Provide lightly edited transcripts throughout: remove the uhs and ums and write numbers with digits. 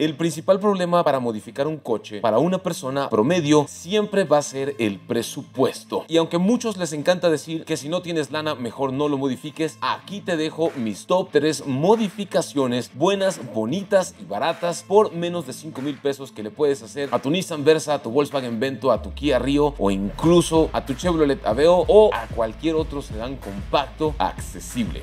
El principal problema para modificar un coche para una persona promedio siempre va a ser el presupuesto. Y aunque a muchos les encanta decir que si no tienes lana mejor no lo modifiques, aquí te dejo mis top 3 modificaciones buenas, bonitas y baratas por menos de 5,000 pesos que le puedes hacer a tu Nissan Versa, a tu Volkswagen Vento, a tu Kia Rio o incluso a tu Chevrolet Aveo o a cualquier otro sedán compacto accesible.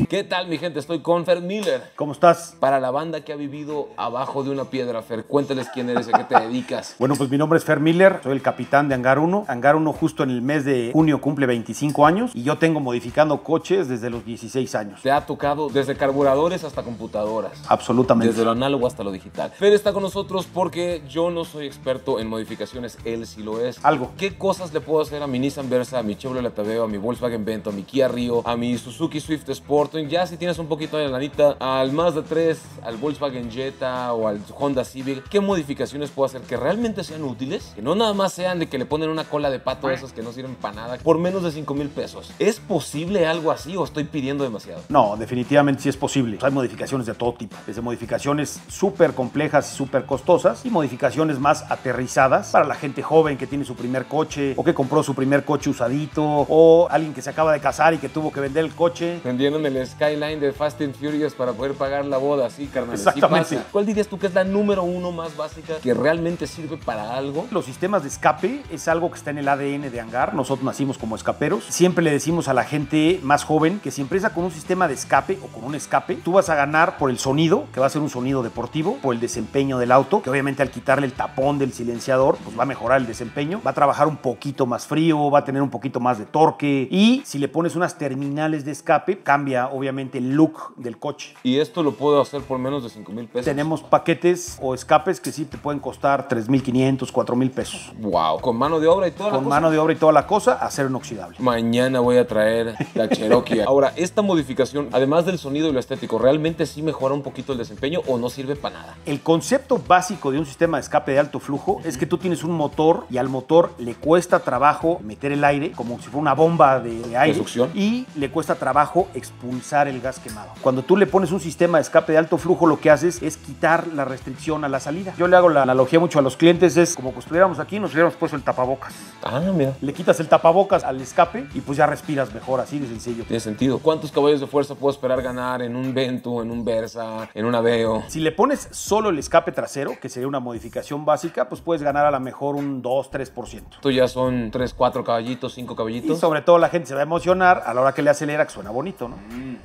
¿Qué tal, mi gente? Estoy con Fer Miller. ¿Cómo estás? Para la banda que ha vivido abajo de una piedra, Fer, cuéntales quién eres y a qué te dedicas. Bueno, pues mi nombre es Fer Miller, soy el capitán de Hangar 1. Hangar 1 justo en el mes de junio cumple 25 años y yo tengo modificando coches desde los 16 años. Te ha tocado desde carburadores hasta computadoras. Absolutamente. Desde lo análogo hasta lo digital. Fer está con nosotros porque yo no soy experto en modificaciones, él sí lo es. Algo. ¿Qué cosas le puedo hacer a mi Nissan Versa, a mi Chevrolet Aveo, a mi Volkswagen Vento, a mi Kia Rio, a mi Suzuki Swift Sport? Ya si tienes un poquito de lanita, al Mazda 3, al Volkswagen Jetta o al Honda Civic, ¿qué modificaciones puedo hacer que realmente sean útiles? Que no nada más sean de que le ponen una cola de pato a esos que no sirven para nada por menos de 5,000 pesos. ¿Es posible algo así o estoy pidiendo demasiado? No, definitivamente sí es posible. Hay modificaciones de todo tipo, desde modificaciones súper complejas y súper costosas y modificaciones más aterrizadas para la gente joven que tiene su primer coche o que compró su primer coche usadito o alguien que se acaba de casar y que tuvo que vender el coche. Vendieron el Skyline de Fast and Furious para poder pagar la boda, sí, carnal. Exactamente. Sí pasa. ¿Cuál dirías tú que es la número uno más básica que realmente sirve para algo? Los sistemas de escape es algo que está en el ADN de Hangar. Nosotros nacimos como escaperos. Siempre le decimos a la gente más joven que si empieza con un sistema de escape o con un escape, tú vas a ganar por el sonido, que va a ser un sonido deportivo, por el desempeño del auto, que obviamente al quitarle el tapón del silenciador, pues va a mejorar el desempeño, va a trabajar un poquito más frío, va a tener un poquito más de torque y si le pones unas terminales de escape, cambia obviamente el look del coche. ¿Y esto lo puedo hacer por menos de 5,000 pesos? Tenemos paquetes o escapes que sí te pueden costar 3,500, 4,000 pesos. Wow, con mano de obra y toda la cosa. Con mano de obra y toda la cosa, acero inoxidable. Mañana voy a traer la Cherokee. Ahora, esta modificación, además del sonido y lo estético, ¿realmente sí mejora un poquito el desempeño o no sirve para nada? El concepto básico de un sistema de escape de alto flujo es que tú tienes un motor y al motor le cuesta trabajo meter el aire como si fuera una bomba de aire. ¿De succión? Y le cuesta trabajo expulsar el gas quemado. Cuando tú le pones un sistema de escape de alto flujo, lo que haces es quitar la restricción a la salida. Yo le hago la analogía mucho a los clientes, es como que estuviéramos aquí, nos hubiéramos puesto el tapabocas. Ah, mira. Le quitas el tapabocas al escape y pues ya respiras mejor, así de sencillo. Tiene sentido. ¿Cuántos caballos de fuerza puedo esperar ganar en un Vento, en un Versa, en un Aveo? Si le pones solo el escape trasero, que sería una modificación básica, pues puedes ganar a lo mejor un 2-3%. Esto ya son 3, 4 caballitos, 5 caballitos. Y sobre todo la gente se va a emocionar a la hora que le acelera, que suena bonito, ¿no?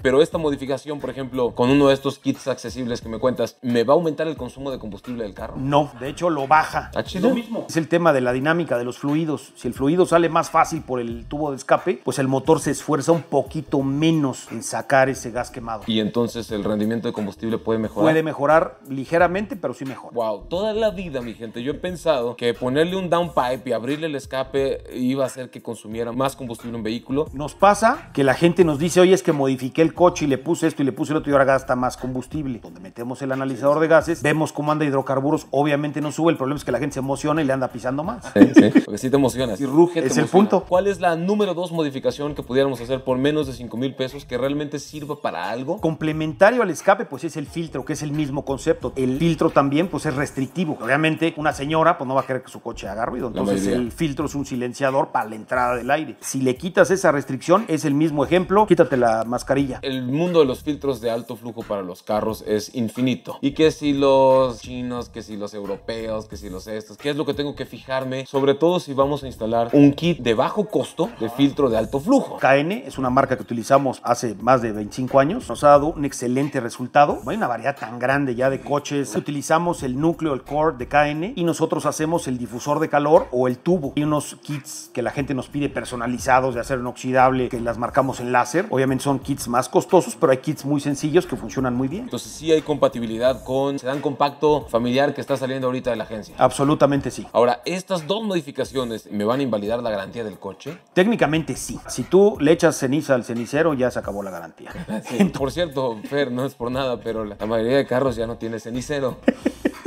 Pero esta modificación, por ejemplo, con uno de estos kits accesibles que me cuentas, ¿me va a aumentar el consumo de combustible del carro? No, de hecho lo baja. ¿Ah, chido? Lo mismo. Es el tema de la dinámica de los fluidos. Si el fluido sale más fácil por el tubo de escape, pues el motor se esfuerza un poquito menos en sacar ese gas quemado. Y entonces el rendimiento de combustible puede mejorar. Puede mejorar ligeramente, pero sí mejora. Wow, toda la vida, mi gente, yo he pensado que ponerle un downpipe y abrirle el escape iba a hacer que consumiera más combustible un vehículo. Nos pasa que la gente nos dice, oye, es que modifiqué el coche y le puse esto y le puse el otro y ahora gasta más combustible. Donde metemos el analizador de gases, vemos cómo anda hidrocarburos, obviamente no sube, el problema es que la gente se emociona y le anda pisando más. Sí, porque sí te emocionas. Y ruge, Es el punto. ¿Cuál es la número 2 modificación que pudiéramos hacer por menos de 5,000 pesos que realmente sirva para algo? Complementario al escape, pues es el filtro, que es el mismo concepto. El filtro también, pues es restrictivo. Obviamente, una señora, pues no va a querer que su coche haga ruido. Entonces, el filtro es un silenciador para la entrada del aire. Si le quitas esa restricción, es el mismo ejemplo. Quítate la mascarilla. El mundo de los filtros de alto flujo para los carros es infinito. Y que si los chinos, que si los europeos, que si los estos, ¿qué es lo que tengo que fijarme? Sobre todo si vamos a instalar un kit de bajo costo de filtro de alto flujo. KN es una marca que utilizamos hace más de 25 años. Nos ha dado un excelente resultado. Hay una variedad tan grande ya de coches. Utilizamos el núcleo, el core de KN y nosotros hacemos el difusor de calor o el tubo. Hay unos kits que la gente nos pide personalizados de acero inoxidable que las marcamos en láser. Obviamente son kits más costosos, pero hay kits muy sencillos que funcionan muy bien. Entonces sí hay compatibilidad con sedán compacto familiar que está saliendo ahorita de la agencia. Absolutamente sí. Ahora, ¿estas dos modificaciones me van a invalidar la garantía del coche? Técnicamente sí. Si tú le echas ceniza al cenicero, ya se acabó la garantía. Sí. Por cierto, Fer, no es por nada, pero la mayoría de carros ya no tiene cenicero.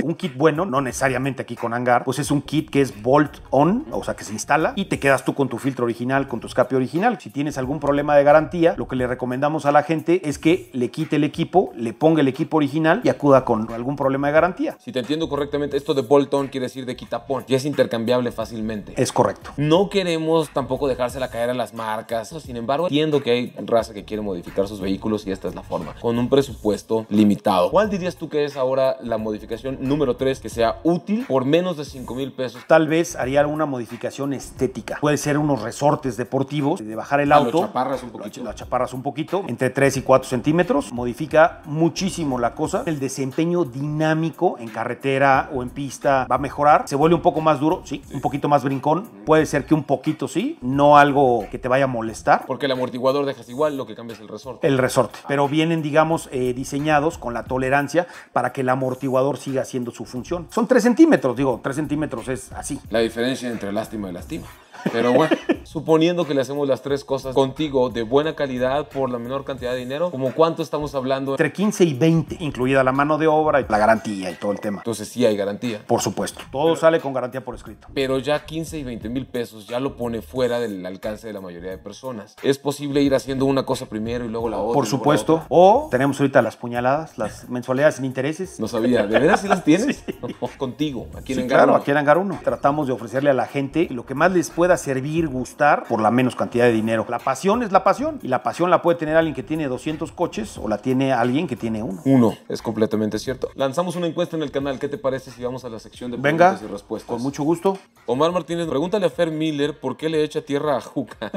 Un kit bueno, no necesariamente aquí con hangar, pues es un kit que es bolt-on, o sea, que se instala y te quedas tú con tu filtro original, con tu escape original. Si tienes algún problema de garantía, lo que le recomendamos a la gente es que le quite el equipo, le ponga el equipo original y acuda con algún problema de garantía. Si te entiendo correctamente, esto de bolt-on quiere decir de quitapón y es intercambiable fácilmente. Es correcto. No queremos tampoco dejársela caer a las marcas. Sin embargo, entiendo que hay raza que quiere modificar sus vehículos y esta es la forma, con un presupuesto limitado. ¿Cuál dirías tú que es ahora la modificación número 3 que sea útil por menos de 5,000 pesos? Tal vez haría alguna modificación estética. Puede ser unos resortes deportivos, de bajar el auto. Lo chaparras un poquito. Lo chaparras un poquito, entre 3 y 4 centímetros. Modifica muchísimo la cosa. El desempeño dinámico en carretera o en pista va a mejorar. Se vuelve un poco más duro, sí, un poquito más brincón. Puede ser que un poquito sí, no algo que te vaya a molestar. Porque el amortiguador dejas igual, lo que cambia es el resorte. El resorte. Pero vienen, digamos, diseñados con la tolerancia para que el amortiguador siga haciendo su función. Son 3 centímetros, digo, 3 centímetros es así. La diferencia entre lástima y lastima. Pero bueno, suponiendo que le hacemos las 3 cosas contigo de buena calidad por la menor cantidad de dinero, ¿como cuánto estamos hablando? Entre 15 y 20, incluida la mano de obra y la garantía y todo el tema. Entonces sí hay garantía. Por supuesto. Todo sale con garantía por escrito. Pero ya 15 y 20 mil pesos ya lo pone fuera del alcance de la mayoría de personas. ¿Es posible ir haciendo una cosa primero y luego la otra? Por supuesto. O tenemos ahorita las puñaladas, las mensualidades sin intereses. No sabía. ¿De veras sí las tienes? Sí. No, contigo, aquí en Hangar 1. Claro, aquí en Hangar 1. Tratamos de ofrecerle a la gente lo que más les pueda servir, gustar, por la menos cantidad de dinero. La pasión es la pasión. Y la pasión la puede tener alguien que tiene 200 coches o la tiene alguien que tiene uno. Uno, es completamente cierto. Lanzamos una encuesta en el canal. ¿Qué te parece si vamos a la sección de preguntas y respuestas? Con mucho gusto. Omar Martínez, pregúntale a Fer Miller por qué le echa tierra a Juca.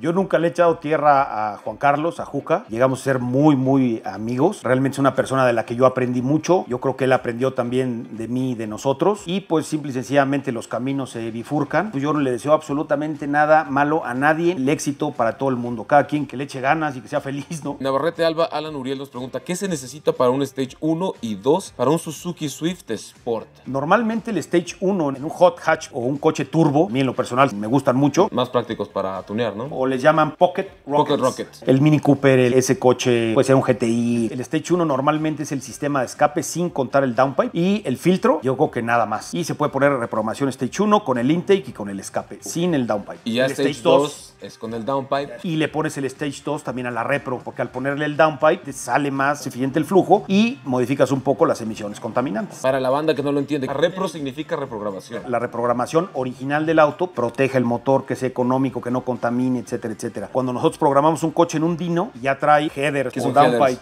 Yo nunca le he echado tierra a Juan Carlos, a Juca. Llegamos a ser muy amigos. Realmente es una persona de la que yo aprendí mucho. Yo creo que él aprendió también de mí y de nosotros. Y pues simple y sencillamente los caminos se bifurcan. Pues yo no le deseo absolutamente nada malo a nadie. El éxito para todo el mundo. Cada quien que le eche ganas y que sea feliz, ¿no? Navarrete Alba, Alan Uriel nos pregunta, ¿qué se necesita para un Stage 1 y 2 para un Suzuki Swift Sport? Normalmente el Stage 1 en un hot hatch o un coche turbo, a mí en lo personal me gustan mucho. Más prácticos para tunear, ¿no? O les llaman Pocket Rockets. El Mini Cooper, ese coche puede ser un GTI. El Stage 1 normalmente es el sistema de escape sin contar el downpipe y el filtro, yo creo que nada más. Y se puede poner reprogramación Stage 1 con el intake y con el escape, sin el downpipe. Y ya el Stage 2 es con el downpipe. Y le pones el Stage 2 también a la repro, porque al ponerle el downpipe te sale más eficiente el flujo y modificas un poco las emisiones contaminantes. Para la banda que no lo entiende, repro significa reprogramación. La reprogramación original del auto protege el motor, que sea económico, que no contamine, etcétera, etcétera. Cuando nosotros programamos un coche en un Dino, ya trae headers con downpipe.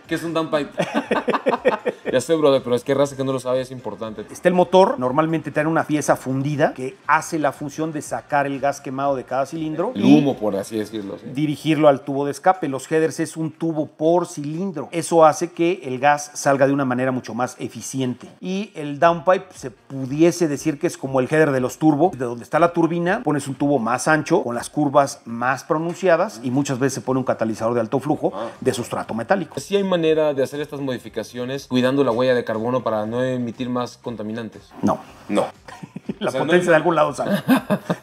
¿Qué es un downpipe? Ya sé, brother, pero es que raza que no lo sabe es importante. Está el motor, normalmente trae una pieza fundida que hace la función de sacar el gas quemado de cada cilindro. El humo, por así decirlo. Sí. Dirigirlo al tubo de escape. Los headers es un tubo por cilindro. Eso hace que el gas salga de una manera mucho más eficiente. Y el downpipe se pudiese decir que es como el header de los turbos. De donde está la turbina, pones un tubo más ancho, con las curvas más pronunciadas y muchas veces se pone un catalizador de alto flujo de sustrato metálico. Sí hay manera de hacer estas modificaciones cuidando la huella de carbono para no emitir más contaminantes. No. La potencia no de algún lado sale.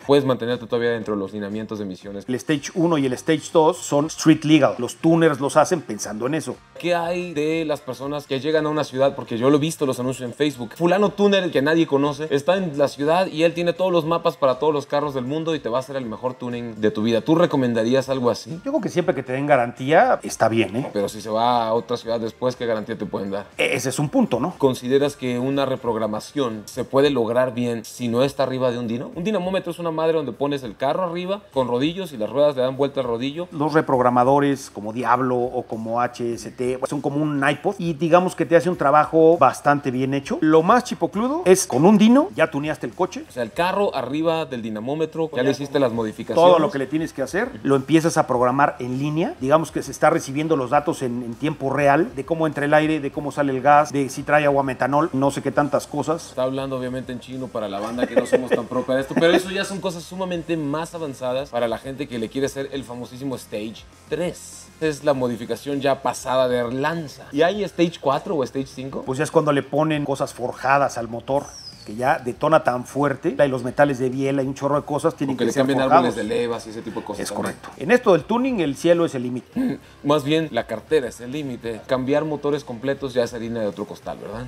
Puedes mantenerte todavía dentro de los lineamientos de emisiones. El Stage 1 y el Stage 2 son street legal. Los tuners los hacen pensando en eso. ¿Qué hay de las personas que llegan a una ciudad? Porque yo lo he visto, los anuncios en Facebook. Fulano tuner, que nadie conoce, está en la ciudad y él tiene todos los mapas para todos los carros del mundo y te va a hacer el mejor tuning de tu vida. ¿Tú recomendarías algo así? Yo creo que siempre que te den garantía, está bien, ¿eh? Pero si se va a otra ciudad después, ¿qué garantía te pueden dar? Ese es un punto, ¿no? ¿Consideras que una reprogramación se puede lograr bien si no está arriba de un dino? Un dinamómetro es una madre donde pones el carro arriba con rodillos y las ruedas le dan vuelta al rodillo. Los reprogramadores como Diablo o como HST son como un iPod y digamos que te hace un trabajo bastante bien hecho. Lo más chipocludo es con un dino, ya tuneaste el coche. O sea, el carro arriba del dinamómetro, ya le hiciste las modificaciones. Todo lo que le tienes que hacer, lo empiezas a programar en línea. Digamos que se está recibiendo los datos en tiempo real de cómo entra el aire, de cómo sale el gas, de si trae agua metanol, no sé qué tantas cosas. Está hablando obviamente en chino para la banda que no somos tan pro para esto, pero eso ya son cosas sumamente más avanzadas para la gente que le quiere hacer el famosísimo Stage 3. Es la modificación ya pasada de lanza. ¿Y hay Stage 4 o Stage 5? Pues ya es cuando le ponen cosas forjadas al motor, que ya detona tan fuerte, y los metales de biela y un chorro de cosas tienen que ser forjados. Que le cambien árboles de levas y ese tipo de cosas. Es correcto. En esto del tuning, el cielo es el límite. Más bien, la cartera es el límite. Cambiar motores completos ya es harina de otro costal, ¿verdad?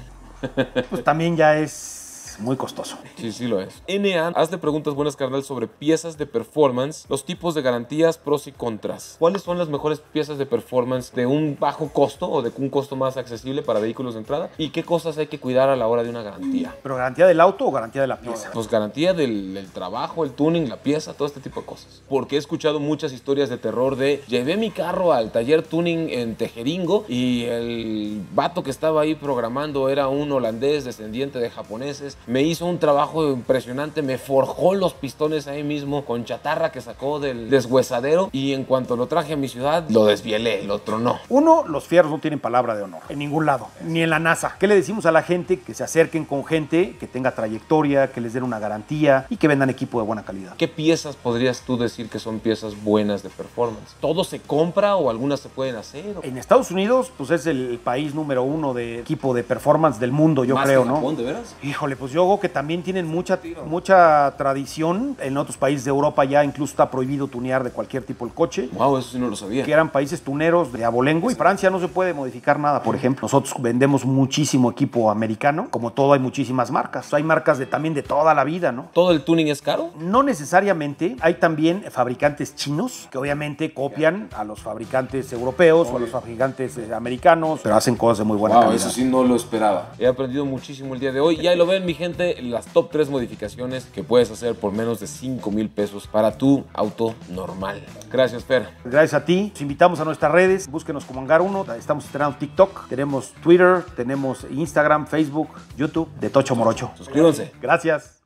pues también ya es muy costoso. Sí, sí lo es. NA, hazle preguntas buenas, carnal, sobre piezas de performance, los tipos de garantías, pros y contras. ¿Cuáles son las mejores piezas de performance de un bajo costo o de un costo más accesible para vehículos de entrada? ¿Y qué cosas hay que cuidar a la hora de una garantía? ¿Pero garantía del auto o garantía de la pieza? Pues garantía del trabajo, el tuning, la pieza, todo este tipo de cosas. Porque he escuchado muchas historias de terror de llevé mi carro al taller tuning en Tejeringo y el vato que estaba ahí programando era un holandés descendiente de japoneses. Me hizo un trabajo impresionante, me forjó los pistones ahí mismo con chatarra que sacó del deshuesadero y en cuanto lo traje a mi ciudad, lo desvielé, lo tronó. Uno, los fierros no tienen palabra de honor en ningún lado, ni en la NASA. ¿Qué le decimos a la gente? Que se acerquen con gente que tenga trayectoria, que les den una garantía y que vendan equipo de buena calidad. ¿Qué piezas podrías tú decir que son piezas buenas de performance? ¿Todo se compra o algunas se pueden hacer? En Estados Unidos, pues es el país número 1 de equipo de performance del mundo, yo creo, ¿no? Japón, ¿de veras? Híjole, pues yo creo que también tienen mucha tradición. En otros países de Europa ya incluso está prohibido tunear de cualquier tipo el coche. Wow, eso sí no lo sabía. Que eran países tuneros de abolengo. Y Francia no se puede modificar nada, por ejemplo. Nosotros vendemos muchísimo equipo americano. Como todo, hay muchísimas marcas. Hay marcas también de toda la vida, ¿no? ¿Todo el tuning es caro? No necesariamente. Hay también fabricantes chinos que obviamente copian a los fabricantes europeos o a los fabricantes americanos, pero hacen cosas de muy buena calidad. Eso sí no lo esperaba. He aprendido muchísimo el día de hoy. Y ahí lo ven, mi gente, las top 3 modificaciones que puedes hacer por menos de 5,000 pesos para tu auto normal. Gracias, Fer. Gracias a ti. Los invitamos a nuestras redes. Búsquenos como Hangar 1. Estamos estrenando TikTok. Tenemos Twitter, tenemos Instagram, Facebook, YouTube, de Tocho Morocho. Suscríbanse. Gracias.